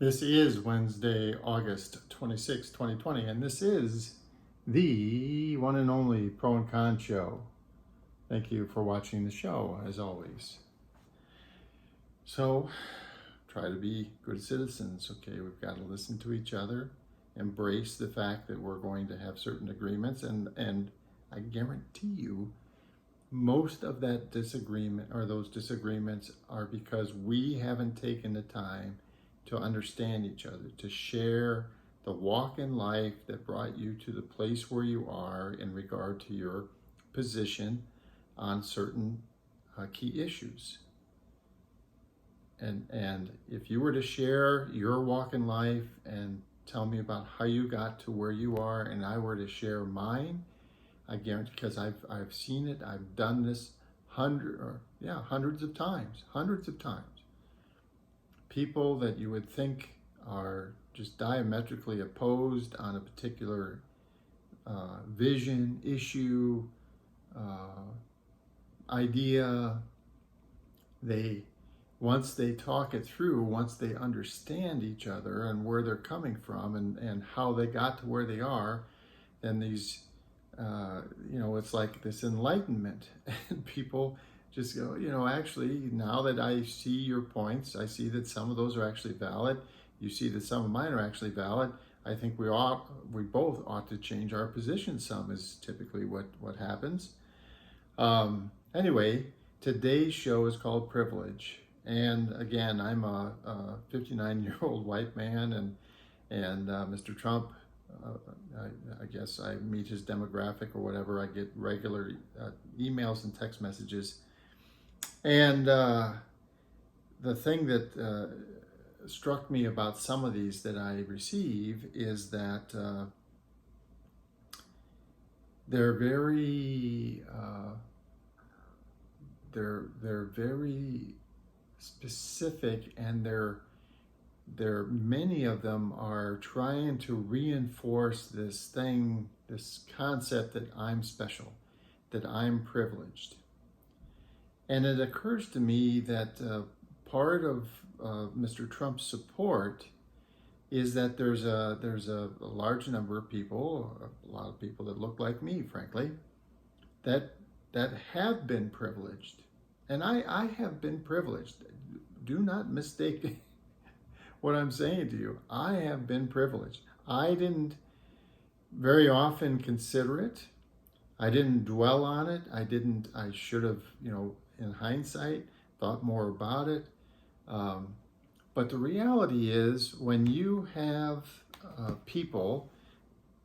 This is Wednesday, August 26, 2020, and this is the one and only Pro and Con Show. Thank you for watching the show, as always. So, try to be good citizens, okay? We've got to listen to each other, embrace the fact that we're going to have certain agreements, and I guarantee you, most of that disagreement or those disagreements are because we haven't taken the time to understand each other, to share the walk in life that brought you to the place where you are in regard to your position on certain key issues. And if you were to share your walk in life and tell me about how you got to where you are, and I were to share mine, I guarantee, because I've seen it, I've done this hundreds of times. People that you would think are just diametrically opposed on a particular vision, issue, idea, once they talk it through, once they understand each other and where they're coming from and how they got to where they are, then these it's like this enlightenment, and people just go, actually, now that I see your points, I see that some of those are actually valid. You see that some of mine are actually valid. I think we both ought to change our position some, is typically what happens. Anyway, today's show is called Privilege. And again, I'm a 59-year-old white man, and Mr. Trump, I guess I meet his demographic or whatever. I get regular emails and text messages. And the thing that struck me about some of these that I receive is that they're very specific, and many of them are trying to reinforce this concept that I'm special, that I'm privileged. And it occurs to me that part of Mr. Trump's support is that there's a large number of people, a lot of people that look like me, frankly, that have been privileged. And I have been privileged. Do not mistake what I'm saying to you. I have been privileged. I didn't very often consider it. I didn't dwell on it. I should have, in hindsight, thought more about it. But the reality is, when you have people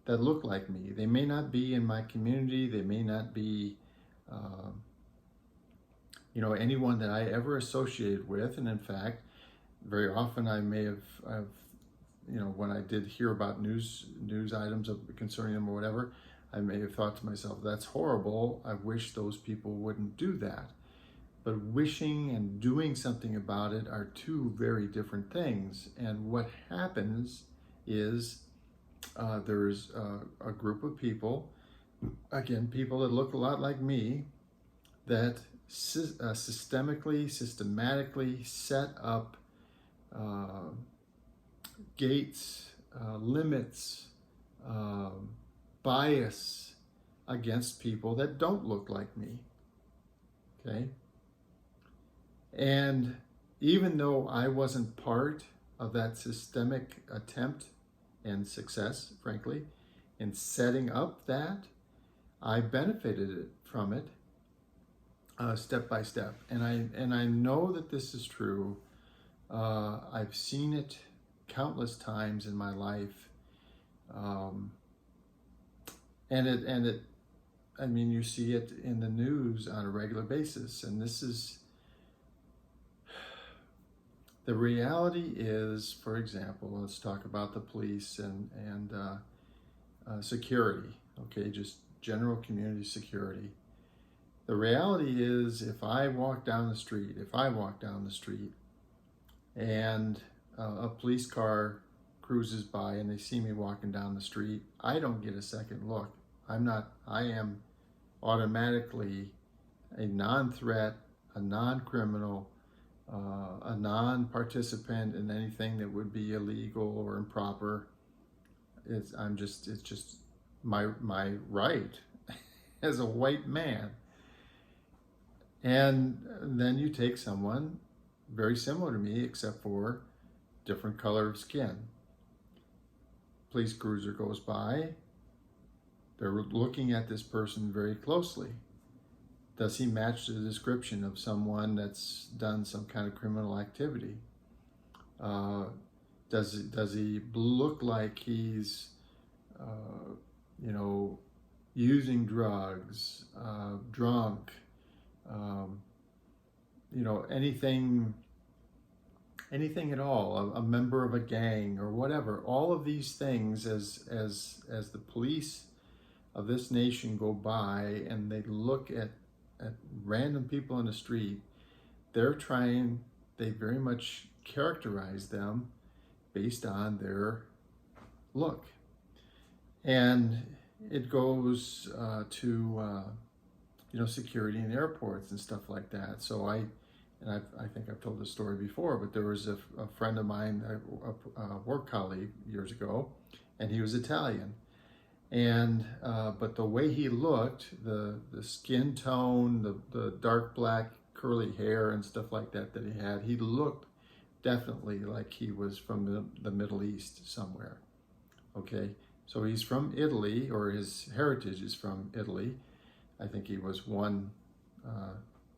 that look like me, they may not be in my community, they may not be anyone that I ever associated with. And in fact, very often I may have when I did hear about news items concerning them or whatever, I may have thought to myself, that's horrible. I wish those people wouldn't do that. But wishing and doing something about it are two very different things. And what happens is there's a group of people, again, people that look a lot like me, that systematically set up gates, limits, bias against people that don't look like me. Okay? And even though I wasn't part of that systemic attempt and success, frankly, in setting up that, I benefited from it step by step. And I know that this is true. I've seen it countless times in my life. You see it in the news on a regular basis. And this is, the reality is, for example, let's talk about the police and security, okay, just general community security. The reality is, if I walk down the street and a police car cruises by and they see me walking down the street, I don't get a second look. I am automatically a non-threat, a non-criminal, a non-participant in anything that would be illegal or improper. It's just my right as a white man. And then you take someone very similar to me, except for different color of skin. Police cruiser goes by. They're looking at this person very closely. Does he match the description of someone that's done some kind of criminal activity? Does he look like he's, using drugs, drunk, anything at all, a member of a gang or whatever? All of these things, as the police of this nation go by and they look at random people in the street, they very much characterize them based on their look. And it goes to security in airports and stuff like that. So I think I've told this story before, but there was a friend of mine, a work colleague years ago, and he was Italian. And but the way he looked, the skin tone, the dark black curly hair and stuff like that he had, he looked definitely like he was from the Middle East somewhere. Okay, so he's from Italy, or his heritage is from Italy. I think he was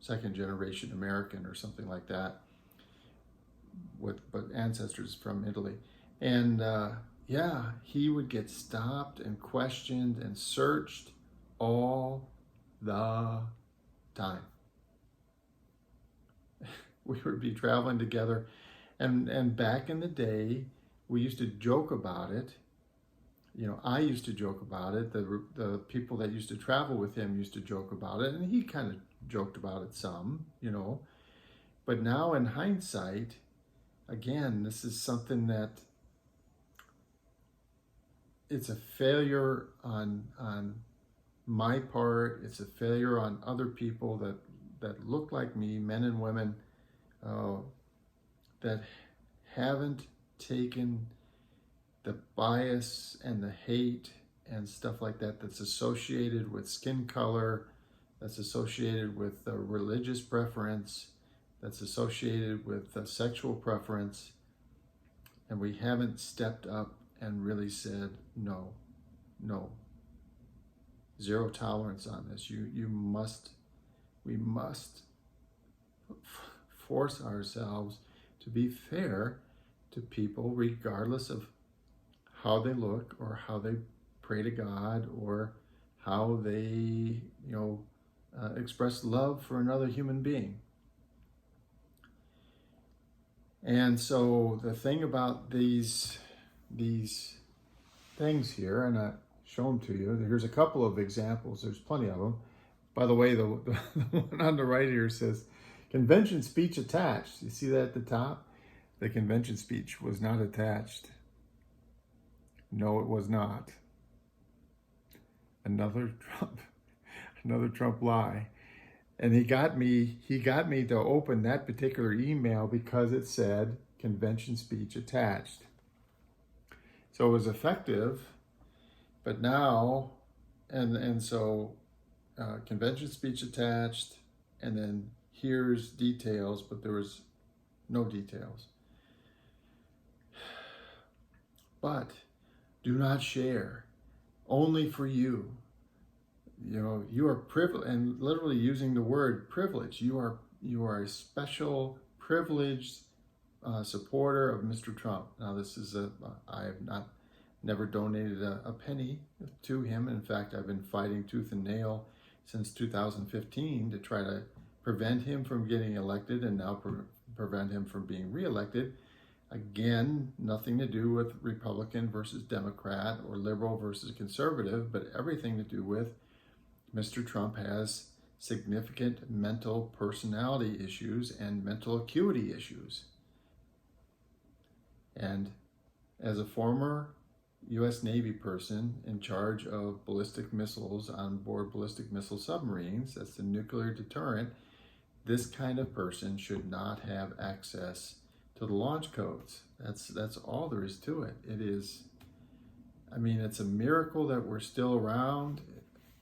second generation American or something like that, but ancestors from Italy. And he would get stopped and questioned and searched all the time. We would be traveling together, and back in the day, we used to joke about it. I used to joke about it. The people that used to travel with him used to joke about it, and he kind of joked about it some, But now in hindsight, again, this is something that it's a failure on my part. It's a failure on other people that look like me, men and women, that haven't taken the bias and the hate and stuff like that that's associated with skin color, that's associated with religious preference, that's associated with sexual preference, and we haven't stepped up and really said, no, zero tolerance on this. We must force ourselves to be fair to people, regardless of how they look or how they pray to God or how they, express love for another human being. And so the thing about these things here, and I show them to you. Here's a couple of examples. There's plenty of them. By the way, the one on the right here says, convention speech attached. You see that at the top? The convention speech was not attached. No, it was not. Another Trump lie. And he got me to open that particular email because it said convention speech attached. So it was effective, but now, so convention speech attached, and then here's details, but there was no details. But do not share, only for you. You are privileged, and literally using the word privilege. You are a special, privileged supporter of Mr. Trump. Now, I have never donated a penny to him. In fact, I've been fighting tooth and nail since 2015 to try to prevent him from getting elected, and now prevent him from being reelected. Again, nothing to do with Republican versus Democrat or liberal versus conservative, but everything to do with Mr. Trump has significant mental personality issues and mental acuity issues. And as a former U.S. Navy person in charge of ballistic missiles on board ballistic missile submarines, that's the nuclear deterrent, this kind of person should not have access to the launch codes. That's all there is to it. It is, I mean, it's a miracle that we're still around,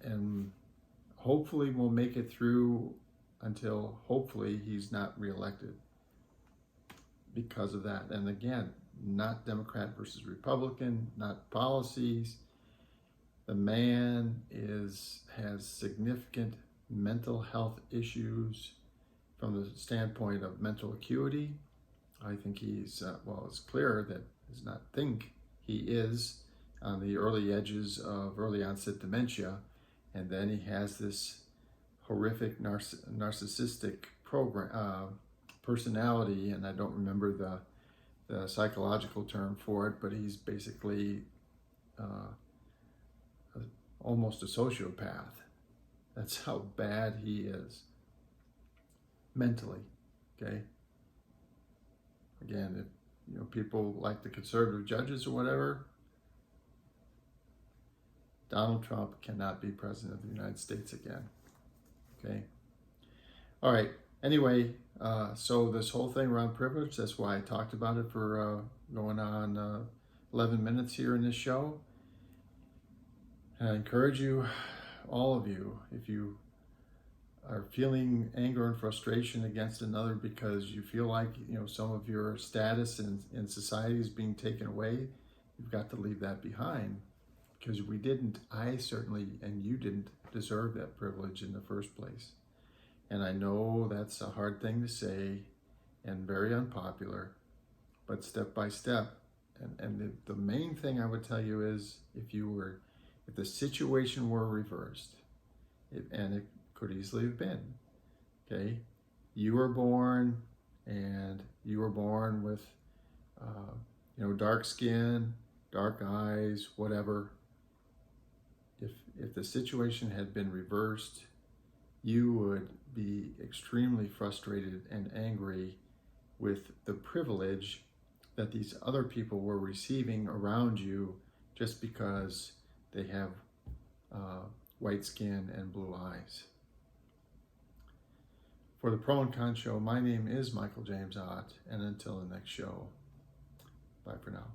and hopefully we'll make it through until hopefully he's not reelected because of that. And again, not Democrat versus Republican, not policies. The man has significant mental health issues from the standpoint of mental acuity. I think he's, it's clear that he's not think he is on the early edges of early onset dementia. And then he has this horrific narcissistic personality, and I don't remember the psychological term for it, but he's basically almost a sociopath. That's how bad he is mentally. Okay. Again, if people like the conservative judges or whatever, Donald Trump cannot be president of the United States again. Okay. All right. Anyway, so this whole thing around privilege, that's why I talked about it for going on 11 minutes here in this show. And I encourage you, all of you, if you are feeling anger and frustration against another because you feel like, some of your status in society is being taken away, you've got to leave that behind. Because I certainly, and you didn't deserve that privilege in the first place. And I know that's a hard thing to say and very unpopular, but step by step. And the main thing I would tell you is if the situation were reversed, and it could easily have been, okay? You were born with, dark skin, dark eyes, whatever. If the situation had been reversed, you would be extremely frustrated and angry with the privilege that these other people were receiving around you just because they have white skin and blue eyes. For the Pro and Con Show, my name is Michael James Ott, and until the next show, bye for now.